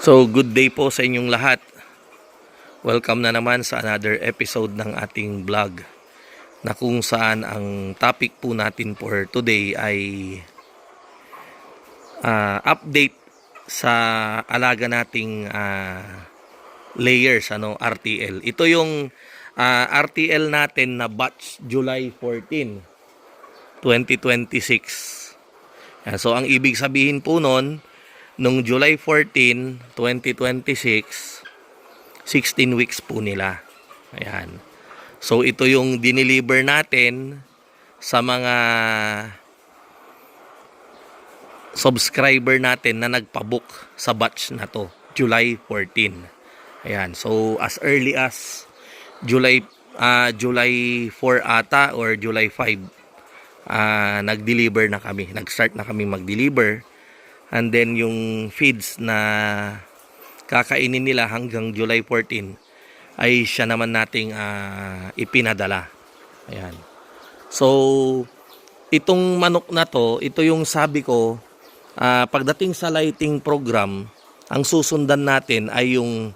So, good day po sa inyong lahat. Welcome na naman sa another episode ng ating vlog na kung saan ang topic po natin for today ay update sa alaga nating layers, RTL. Ito yung RTL natin na batch July 14, 2026. So, ang ibig sabihin po nun, nung July 14, 2026, 16 weeks po nila. Ayan. So, ito yung dineliver natin sa mga subscriber natin na nagpabook sa batch na to, July 14. Ayan. So, as early as July 4 ata or July 5, nag-deliver na kami. Nag-start na kami mag-deliver. And then, yung feeds na kakainin nila hanggang July 14 ay siya naman nating ipinadala. Ayan. So, itong manok na to, ito yung sabi ko, pagdating sa lighting program, ang susundan natin ay yung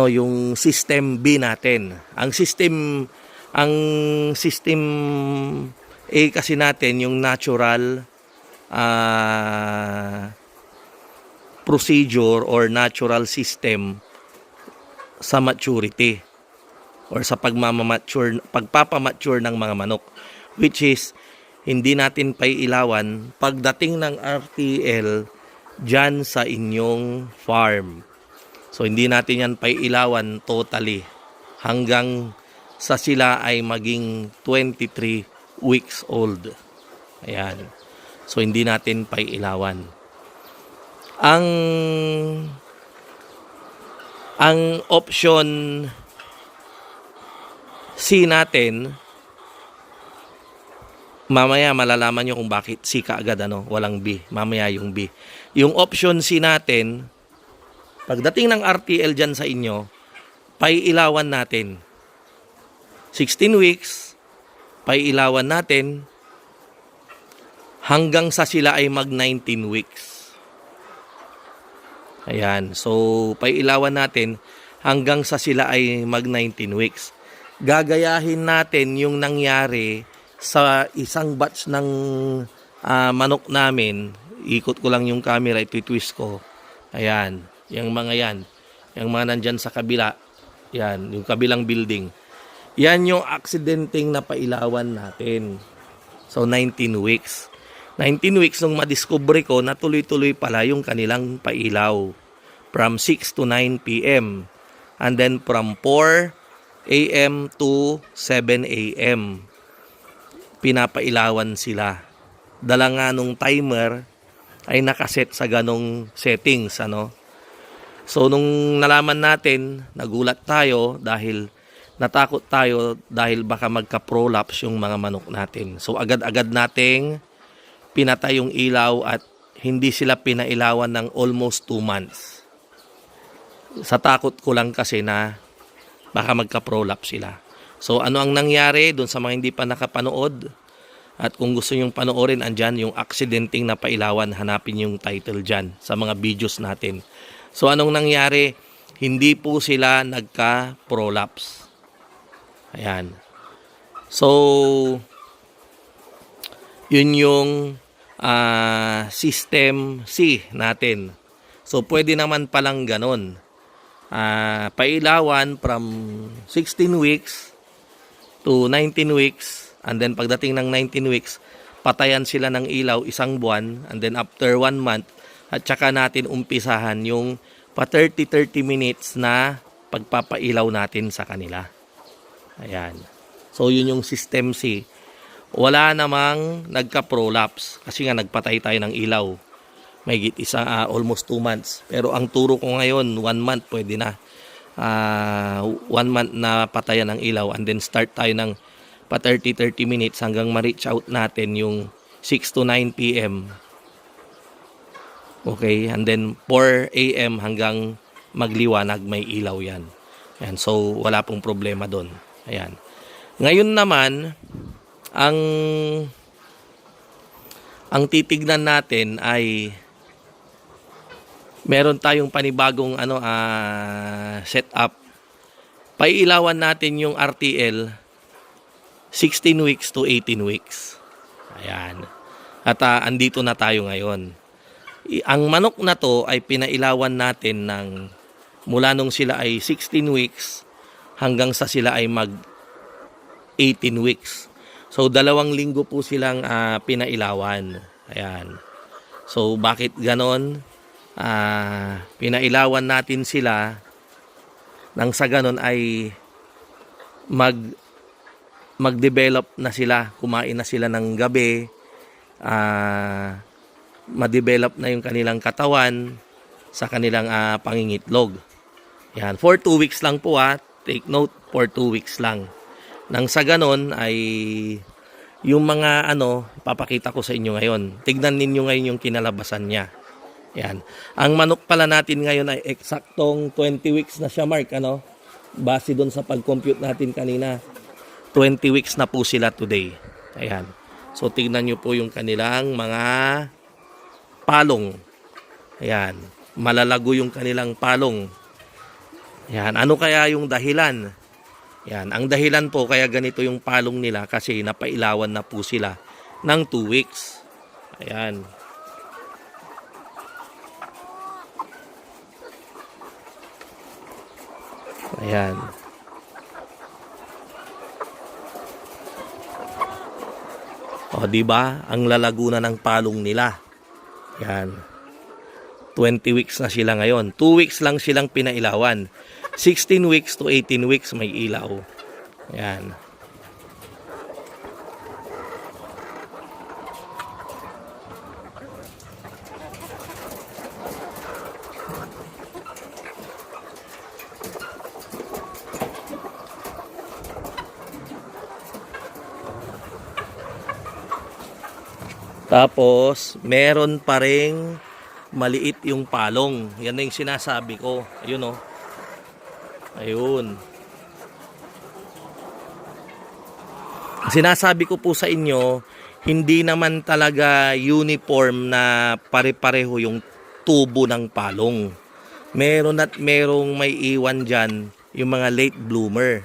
yung system B natin. Ang system A kasi natin yung natural procedure or natural system sa maturity or sa pagpapamature ng mga manok, which is hindi natin pailawan pagdating ng RTL dyan sa inyong farm. So hindi natin yan pailawan totally hanggang sa sila ay maging 23 weeks old. Ayan. So hindi natin pailawan. Ang option C natin, mamaya malalaman nyo kung bakit C kaagad, walang B. Mamaya yung B. Yung option C natin, pagdating ng RTL dyan sa inyo, pailawan natin 16 weeks, pailawan natin hanggang sa sila ay mag 19 weeks. Ayan. So, pailawan natin hanggang sa sila ay mag 19 weeks. Gagayahin natin yung nangyari sa isang batch ng manok namin. Ikot ko lang yung camera, iti-twist ko. Ayan. Yung mga yan. Yung mga nandyan sa kabila. Yan. Yung kabilang building. Yan yung aksidenteng na pailawan natin. So, 19 weeks. 19 weeks nung madiscovery ko na tuloy-tuloy pala yung kanilang pailaw. From 6 to 9 p.m. And then from 4 a.m. to 7 a.m. pinapailawan sila. Dala nga nung timer ay nakaset sa ganong settings. So, nung nalaman natin, nagulat tayo dahil natakot tayo dahil baka magka-prolapse yung mga manok natin. So, agad-agad nating pinatay yung ilaw at hindi sila pinailawan ng almost 2 months. Sa takot ko lang kasi na baka magka-prolapse sila. So, ano ang nangyari doon sa mga hindi pa nakapanood? At kung gusto nyong panoorin, andyan yung aksidenteng na pailawan. Hanapin yung title dyan sa mga videos natin. So, anong nangyari? Hindi po sila nagka-prolapse. Ayan. So, yun yung system C natin. So, pwede naman palang ganon. Pailawan from 16 weeks to 19 weeks. And then, pagdating ng 19 weeks, patayan sila ng ilaw 1 buwan. And then, after 1 month, at saka natin umpisahan yung pa 30-30 minutes na pagpapailaw natin sa kanila. Ayan. So, yun yung system C. Wala namang nagka-prolapse kasi nga nagpatay tayo ng ilaw. May almost 2 months. Pero ang turo ko ngayon, 1 month pwede na. 1 month na patayan ng ilaw and then start tayo ng pa 30-30 minutes hanggang ma-reach out natin yung 6 to 9 p.m. Okay? And then 4 a.m. hanggang magliwanag may ilaw yan. Ayan. So, wala pong problema doon. Ayan. Ngayon naman, ang ang titignan natin ay meron tayong panibagong setup. Pailawan natin yung RTL 16 weeks to 18 weeks. Ayan. At andito na tayo ngayon. Ang manok na to ay pinailawan natin ng mula nung sila ay 16 weeks hanggang sa sila ay mag 18 weeks. So 2 linggo po silang pinailawan. Ayan. So bakit ganon? Pinailawan natin sila nang sa ganon ay mag-develop na sila, kumain na sila ng gabi, ma-develop na yung kanilang katawan sa kanilang pangingitlog. Yan, for 2 weeks lang po take note, for 2 weeks lang. Nang sa ganon ay yung mga papakita ko sa inyo ngayon. Tignan ninyo ngayon yung kinalabasan niya. Yan. Ang manok pala natin ngayon ay eksaktong 20 weeks na siya, Mark, base doon sa pag-compute natin kanina. 20 weeks na po sila today. Ayan. So tignan nyo po yung kanilang mga palong. Ayan. Malalago yung kanilang palong. Ayan. Ano kaya yung dahilan? Ayan. Ang dahilan po kaya ganito yung palong nila kasi napailawan na po sila ng 2 weeks. Ayan. Ayan. O, di ba? Ang lalago na ng palong nila. Yan. 20 weeks na sila ngayon. 2 weeks lang silang pinailawan. 16 weeks to 18 weeks may ilaw. Yan. Tapos, meron pa ring maliit yung palong. Yan na yung sinasabi ko. Ayun, Ayun. Sinasabi ko po sa inyo, hindi naman talaga uniform na pare-pareho yung tubo ng palong. Meron at merong may iwan dyan, yung mga late bloomer.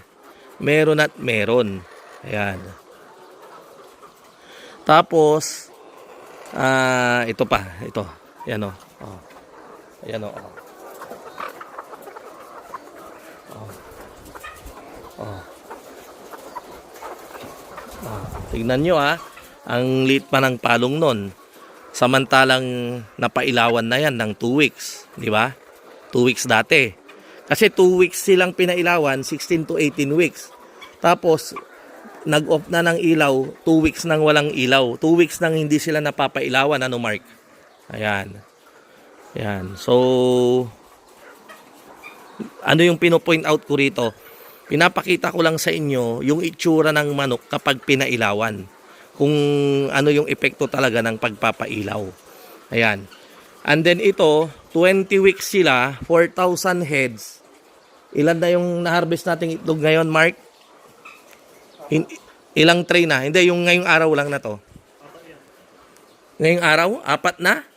Meron at meron. Ayan. Tapos, ito pa, ito. Ayan Ayan Tignan nyo ang liit pa ng palong nun. Samantalang napailawan na yan ng 2 weeks. Di ba? 2 weeks dati. Kasi 2 weeks silang pinailawan, 16 to 18 weeks. Tapos, nag-off na ng ilaw, 2 weeks nang walang ilaw. 2 weeks nang hindi sila napapailawan, Mark? Ayan. Ayan. So, ano yung pino-point out ko rito? Pinapakita ko lang sa inyo yung itsura ng manok kapag pinailawan. Kung ano yung epekto talaga ng pagpapailaw. Ayan. And then ito, 20 weeks sila, 4,000 heads. Ilan na yung na-harvest nating itlog ngayon, Mark? Ilang tray na? Hindi, yung ngayong araw lang na to. Ngayong araw? 4 na?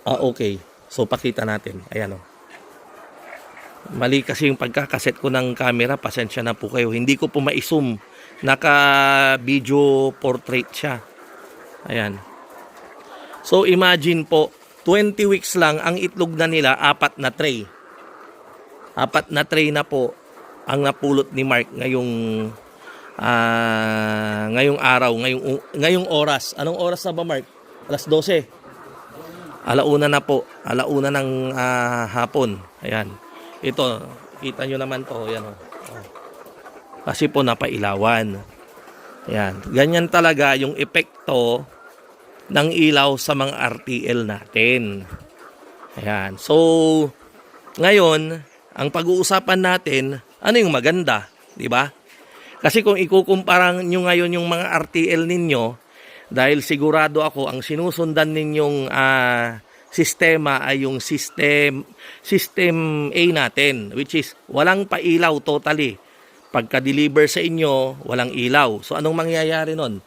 Okay. So, pakita natin. Ayan Mali kasi yung pagkakaset ko ng camera. Pasensya na po kayo. Hindi ko po ma-zoom. Naka-video portrait siya. Ayan. So, imagine po, 20 weeks lang, ang itlog na nila, 4 na tray. 4 na tray na po ang napulot ni Mark ngayong araw, ngayong oras. Anong oras na ba, Mark? Alas 12. Alauna na po. Alauna ng hapon. Ayan. Ito, kita nyo naman to. Ayan Kasi po napailawan. Ayan. Ganyan talaga yung epekto ng ilaw sa mga RTL natin. Ayan. So, ngayon, ang pag-uusapan natin, ano yung maganda, di ba? Kasi kung ikukumpara nyo ngayon yung mga RTL ninyo, dahil sigurado ako, ang sinusundan ninyong sistema ay yung system A natin, which is walang pailaw totally. Pagka-deliver sa inyo, walang ilaw. So, anong mangyayari nun?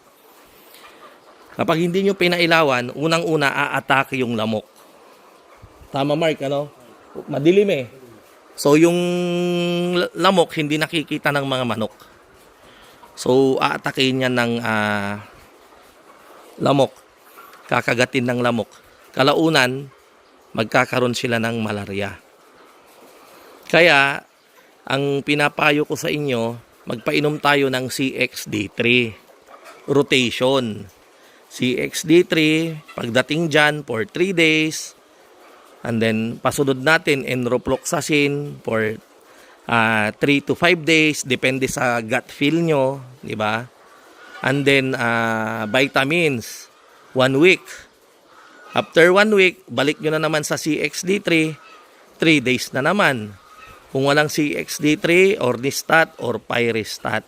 Kapag hindi nyo pinailawan, unang-una aatake yung lamok. Tama Mark, ano? Madilim eh. So yung lamok hindi nakikita ng mga manok. So aatakein niya ng lamok. Kakagatin ng lamok. Kalaunan, magkakaroon sila ng malaria. Kaya, ang pinapayo ko sa inyo, magpainom tayo ng CXD3 rotation. CXD3, pagdating dyan for 3 days, and then pasunod natin enrofloxacin for 3 to 5 days, depende sa gut feel nyo, di ba? And then vitamins, 1 week. After 1 week, balik nyo na naman sa CXD3, 3 days na naman. Kung walang CXD3, Ornistat, or Pyrestat.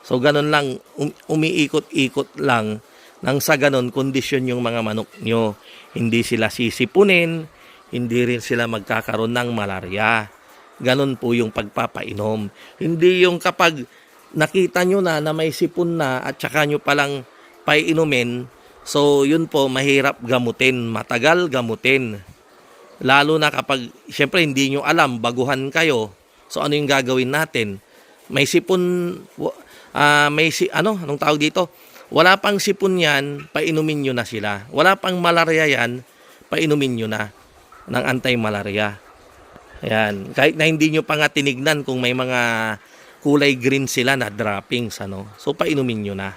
So, ganun lang, umiikot-ikot lang nang sa ganun, kondisyon yung mga manok nyo. Hindi sila sisipunin, hindi rin sila magkakaroon ng malaria. Ganun po yung pagpapainom. Hindi yung kapag nakita nyo na may sipon na at saka nyo palang painumin, so yun po, mahirap gamutin, matagal gamutin. Lalo na kapag, syempre hindi nyo alam, baguhan kayo. So ano yung gagawin natin? May sipon, anong tawag dito? Wala pang sipon yan, painumin nyo na sila. Wala pang malaria yan, painumin nyo na ng anti-malaria. Ayan. Kahit na hindi nyo pa nga tinignan kung may mga kulay green sila na droppings, ano? So painumin nyo na.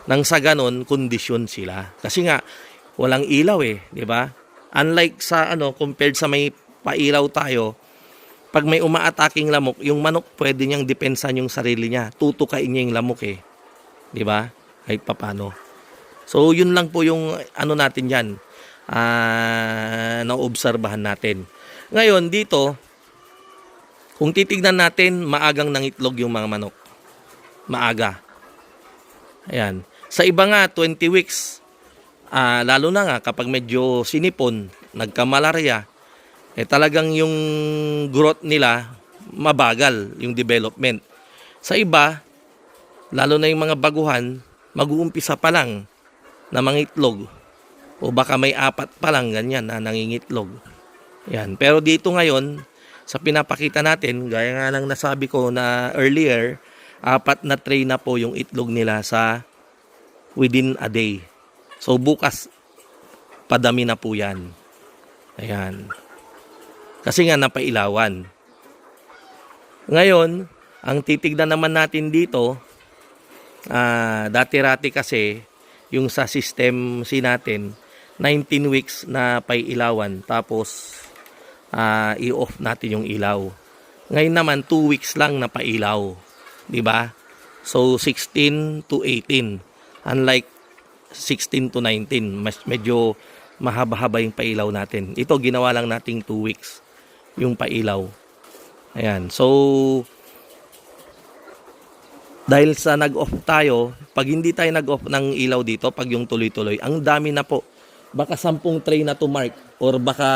Nang sa ganon, kondisyon sila. Kasi nga, walang ilaw eh, di ba? Unlike sa compared sa may pailaw tayo, pag may umaataking lamok, yung manok pwede niyang depensan yung sarili niya. Tutukain niya yung lamok eh. 'Di ba? Kahit papaano. So, yun lang po yung natin diyan. Na-obserbahan natin. Ngayon dito, kung titignan natin, maagang nangitlog yung mga manok. Maaga. Ayan. Sa iba nga 20 weeks. Lalo na nga kapag medyo sinipon, nagkamalarya, talagang yung growth nila mabagal, yung development. Sa iba, lalo na yung mga baguhan, mag-uumpisa pa lang na mangitlog. O baka may 4 pa lang ganyan na nangingitlog. Yan. Pero dito ngayon, sa pinapakita natin, gaya nga ng nasabi ko na earlier, 4 na tray na po yung itlog nila sa within a day. So, bukas, padami na po yan. Ayan. Kasi nga, napailawan. Ngayon, ang titignan naman natin dito, dati-rati kasi, yung sa system natin, 19 weeks na pailawan. Tapos, i-off natin yung ilaw. Ngayon naman, 2 weeks lang na pailaw. Diba? So, 16 to 18. Unlike 16 to 19, medyo mahaba-haba yung pailaw natin. Ito, ginawa lang nating 2 weeks yung pailaw. Ayan. So, dahil sa nag-off tayo, pag hindi tayo nag-off ng ilaw dito, pag yung tuloy-tuloy, ang dami na po. Baka 10 tray na to Mark, or baka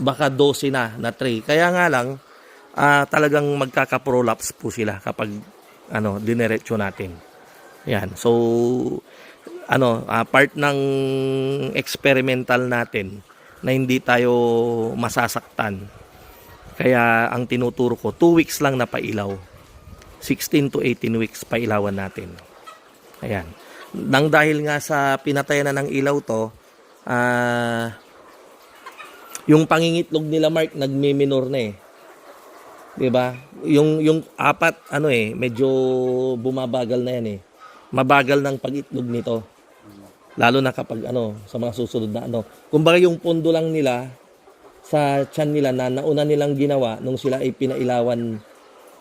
12 na tray. Kaya nga lang, talagang magkaka-prolapse po sila kapag dinerecho natin. Yan. So, part ng experimental natin na hindi tayo masasaktan. Kaya ang tinuturo ko, 2 weeks lang na pailaw. 16 to 18 weeks pailawan natin. Ayan. Nang dahil nga sa pinatayan na ng ilaw to, yung pangingitlog nila Mark, nagmi-minor na eh. 'Di ba? Yung 4 medyo bumabagal na yan eh. Mabagal ng pag-itlog nito. Lalo na kapag sa mga susunod na Kumbaga yung pondo lang nila sa tiyan nila na nauna nilang ginawa nung sila ay pinailawan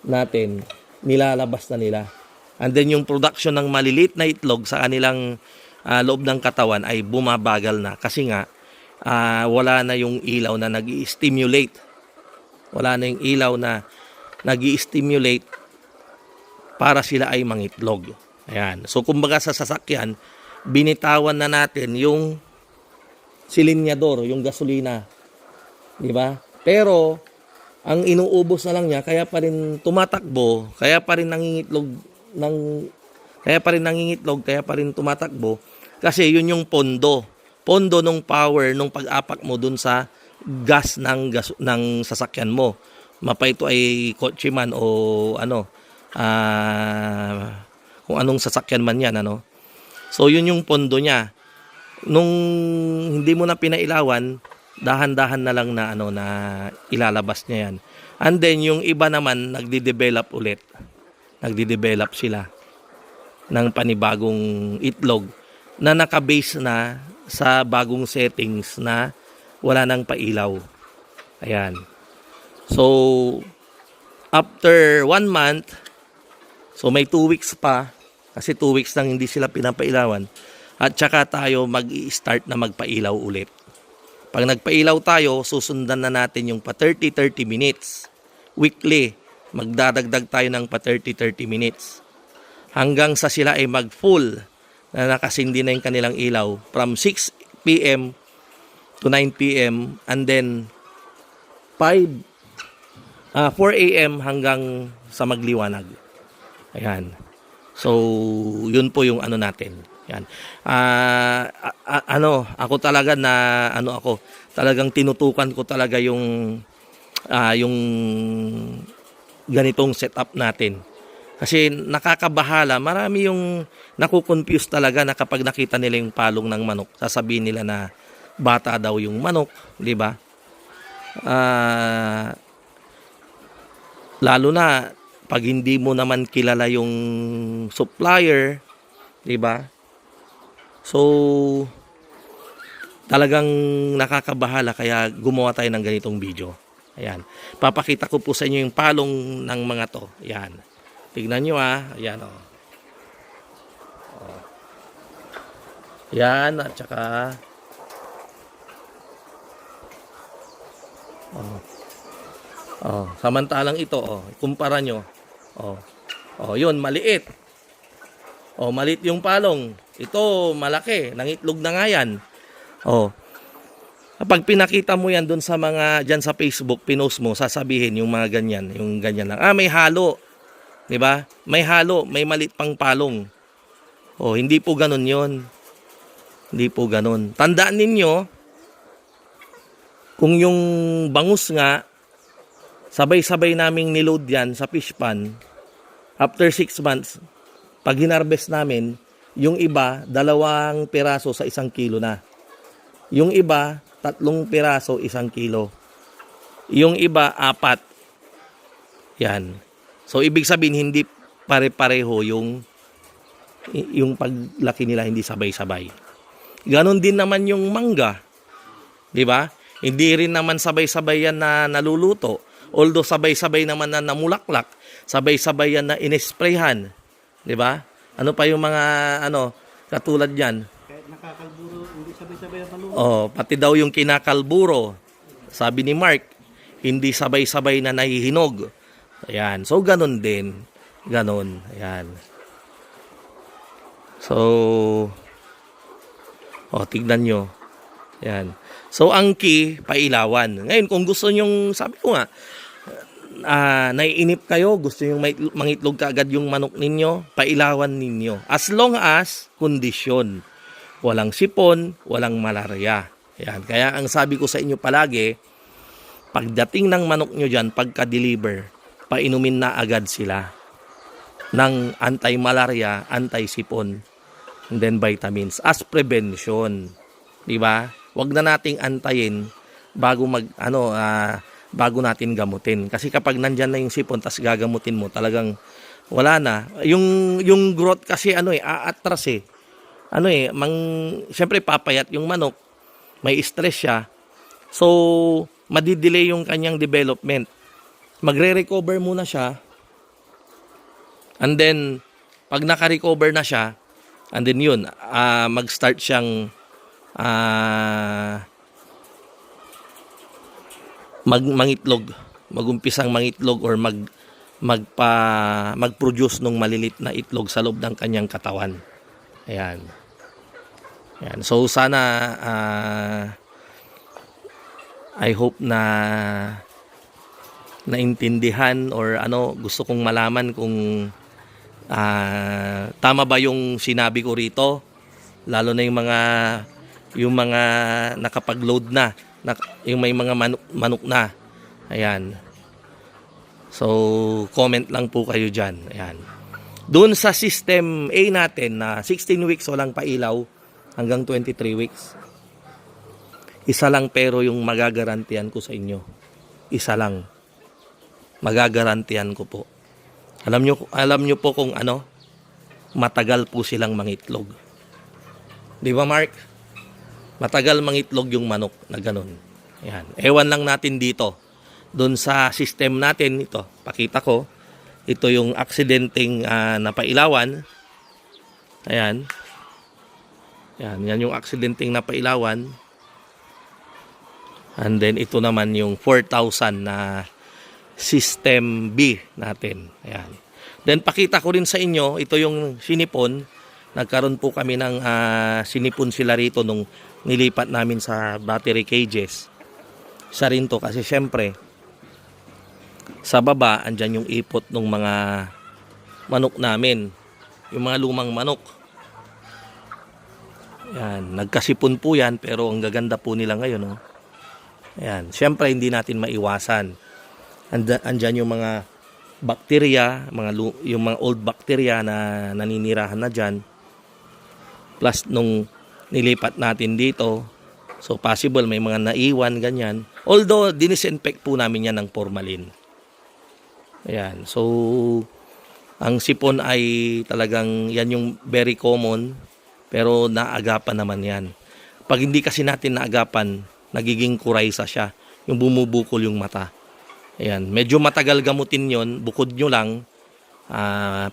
natin, nilalabas na nila. And then yung production ng maliliit na itlog sa kanilang loob ng katawan ay bumabagal na kasi nga wala na yung ilaw na nag-i-stimulate. Wala na yung ilaw na nag-i-stimulate para sila ay mangitlog. Ayan. So, kumbaga sa sasakyan, binitawan na natin yung silinyador, yung gasolina. Di ba? Pero, ang inuubos na lang niya, kaya pa rin tumatakbo, kaya pa rin nangingitlog Kaya pa rin nangingitlog, kaya pa rin tumatakbo. Kasi yun yung pondo. Pondo nung power nung pag-apak mo dun sa ng sasakyan mo. Mapa ito ay kotse man o ano, kung anong sasakyan man yan, ano. So yun yung pondo niya. Nung hindi mo na pinailawan, dahan-dahan na lang na ano na ilalabas niya yan. And then yung iba naman nagde-develop ulit. Nagde-develop sila ng panibagong itlog na naka-base na sa bagong settings na wala nang pailaw. Ayan. So after 1 month, so may 2 weeks pa kasi 2 weeks lang hindi sila pinapailawan. At saka tayo mag-i-start na magpailaw ulit. Pag nagpailaw tayo, susundan na natin yung pa 30-30 minutes. Weekly, magdadagdag tayo ng pa 30-30 minutes. Hanggang sa sila ay mag-full na nakasindi na yung kanilang ilaw from 6 p.m. to 9 p.m. and then 4 a.m. hanggang sa magliwanag. Ayan. So, yun po yung ano natin. Yan. Ako talaga na talagang tinutukan ko talaga yung ganitong setup natin. Kasi nakakabahala, marami yung nakukonfuse talaga na kapag nakita nila yung palong ng manok, sasabihin nila na bata daw yung manok, di ba? Lalo na pag hindi mo naman kilala yung supplier, di ba? So, talagang nakakabahala kaya gumawa tayo ng ganitong video. Ayan. Papakita ko po sa inyo yung palong ng mga to. Ayan. Tignan nyo Ayan o. Ayan. At saka samantalang ito kumpara nyo. Yun, maliit. Maliit yung palong. Ito, malaki. Nangitlog na nga yan. Kapag pinakita mo yan dun sa mga, dyan sa Facebook, pinost mo, sasabihin yung mga ganyan, yung ganyan lang. May halo. Diba? May halo, may maliit pang palong. Hindi po ganun yon. Hindi po ganun. Tandaan ninyo, kung yung bangus nga, sabay-sabay naming niload yan sa fish pan, after 6 months, pag hinarvest namin, yung iba, 2 piraso sa 1 kilo na. Yung iba, 3 piraso, 1 kilo. Yung iba, 4. Yan. So, ibig sabihin, hindi pare-pareho yung paglaki nila, hindi sabay-sabay. Ganon din naman yung mangga. Diba? Hindi rin naman sabay-sabay yan na naluluto. Although sabay-sabay naman na namulaklak, sabay-sabay yan na inesprayhan. Diba? Ano pa yung mga katulad yan? Kahit nakakalburo, hindi sabay-sabay ang paluto. Pati daw yung kinakalburo. Sabi ni Mark, hindi sabay-sabay na nahihinog. Ayan. So, ganun din. Ganun. Ayan. So, tignan nyo. Ayan. So, ang key, pailawan. Ngayon, kung gusto nyong, sabi ko nga, naiinip kayo, gusto nyo mangitlog kaagad yung manok ninyo, pailawan ninyo. As long as kondisyon. Walang sipon, walang malaria. Ayan. Kaya ang sabi ko sa inyo palagi, pagdating ng manok nyo dyan, pagka-deliver, painumin na agad sila ng anti-malaria, anti-sipon, and then vitamins as prevention. Diba? Huwag na nating antayin bago bago natin gamutin. Kasi kapag nandyan na yung sipon tas gagamutin mo, talagang wala na. Yung growth kasi aatras syempre papayat yung manok. May stress siya. So, madidelay yung kanyang development. Magre-recover muna siya. And then, pag naka-recover na siya, and then yun, mag-start siyang mangitlog, magumpisang mangitlog or mag-produce ng malilit na itlog sa loob ng kanyang katawan. Ayan. Ayan. So sana I hope na naintindihan or gusto kong malaman kung Tama ba yung sinabi ko rito? Lalo na yung mga nakapag-load na, yung may mga manok na. Ayan. So, comment lang po kayo dyan. Ayan. Doon sa system A natin na 16 weeks walang pailaw hanggang 23 weeks. Isa lang pero yung magagarantiyan ko sa inyo. Isa lang. Magagarantiyan ko po. Alam nyo po kung ano, matagal po silang mangitlog. Di ba, Mark? Matagal mangitlog yung manok na ganun. Ayan. Ewan lang natin dito. Doon sa system natin, ito, pakita ko. Ito yung aksidenteng napailawan. Ayan. Yan yung aksidenteng napailawan. And then ito naman yung 4,000 na system B natin. Ayan. Then pakita ko rin sa inyo, ito yung sinipon. Nagkaroon po kami ng sinipon sila rito nung nilipat namin sa battery cages. Isa rin to kasi syempre sa baba andyan yung ipot ng mga manok namin. Yung mga lumang manok. Ayan. Nagkasipon po yan pero ang gaganda po nila ngayon. Oh. Ayan. Syempre hindi natin maiwasan. Andyan yung mga bacteria, yung mga old bacteria na naninirahan na dyan. Plus nung nilipat natin dito, so possible may mga naiwan, ganyan. Although, dinisinfect po namin yan ng formalin. Ayan. So, ang sipon ay talagang, yan yung very common, pero naagapan naman yan. Pag hindi kasi natin naagapan, nagiging kuraysa siya. Yung bumubukol yung mata. Ayan, medyo matagal gamutin yon, bukod nyo lang,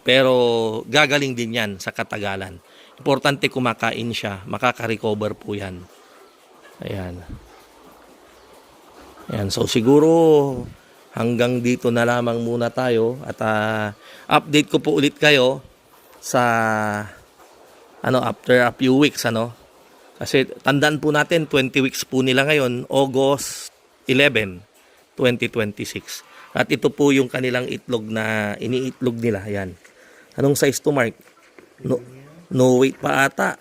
pero gagaling din yan sa katagalan. Importante kumakain siya, makaka-recover po yan. Ayan. Ayan, so siguro hanggang dito na lamang muna tayo at update ko po ulit kayo sa after a few weeks Kasi tandaan po natin 20 weeks po nila ngayon, August 11. 2026. At ito po yung kanilang itlog na iniitlog nila. Ayan. Anong size to, Mark? No weight pa ata.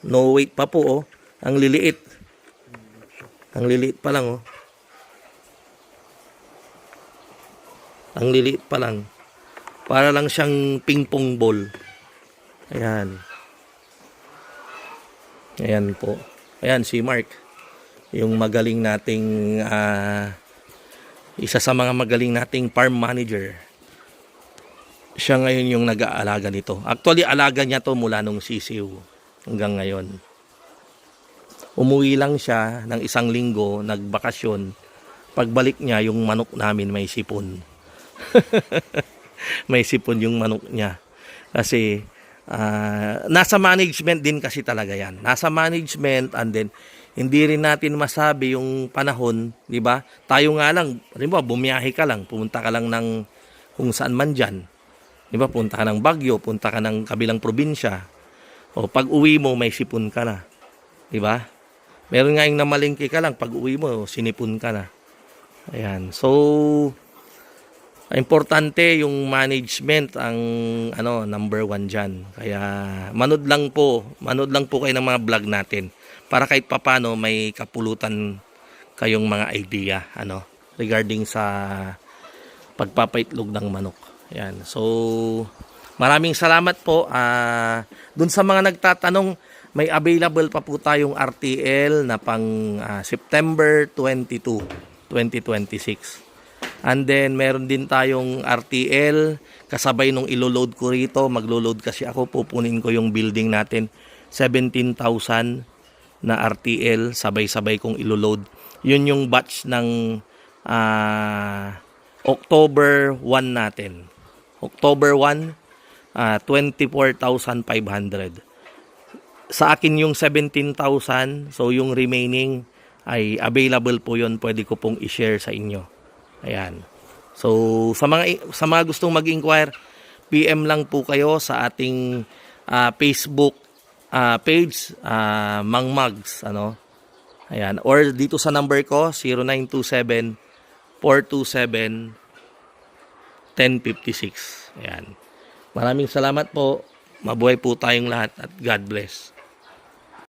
No weight pa po, oh. Ang liliit. Ang liliit pa lang, oh. Ang liliit pa lang. Para lang siyang ping-pong ball. Ayan. Ayan po. Ayan si Mark. Yung magaling nating isa sa mga magaling nating farm manager. Siya ngayon yung nag-aalaga nito. Actually, alaga niya to mula nung sisiw hanggang ngayon. Umuwi lang siya ng 1 linggo, nagbakasyon. Pagbalik niya, yung manok namin may sipon. May sipon yung manok niya. Kasi, nasa management din kasi talaga yan. Nasa management and then, hindi rin natin masabi yung panahon, di ba? Tayo nga lang, halimbawa, bumiyahe ka lang, pumunta ka lang ng kung saan man dyan. Di ba? Punta ka ng Baguio, punta ka ng kabilang probinsya. O pag uwi mo, may sipon ka na. Di ba? Meron nga yung namalingki ka lang, pag uwi mo, sinipon ka na. Ayan. So, importante yung management ang number 1 dyan. Kaya, manood lang po kayo ng mga vlog natin. Para kahit papano may kapulutan kayong mga idea regarding sa pagpapaitlog ng manok. Ayan. So, maraming salamat po. Dun sa mga nagtatanong, may available pa po tayong RTL na pang September 22, 2026. And then, meron din tayong RTL kasabay nung ilo-load ko rito. Maglo-load kasi ako. Pupunin ko yung building natin. 17,000 na RTL, sabay-sabay kong ilo-load. Yun yung batch ng October 1 natin. October 1, 24,500. Sa akin yung 17,000, so yung remaining ay available po yun. Pwede ko pong i-share sa inyo. Ayan. So, sa mga gustong mag-inquire, PM lang po kayo sa ating Facebook page, Mang Mags, ayan, or dito sa number ko 0927-427-1056. Ayan. Maraming salamat po. Mabuhay po tayong lahat at God bless.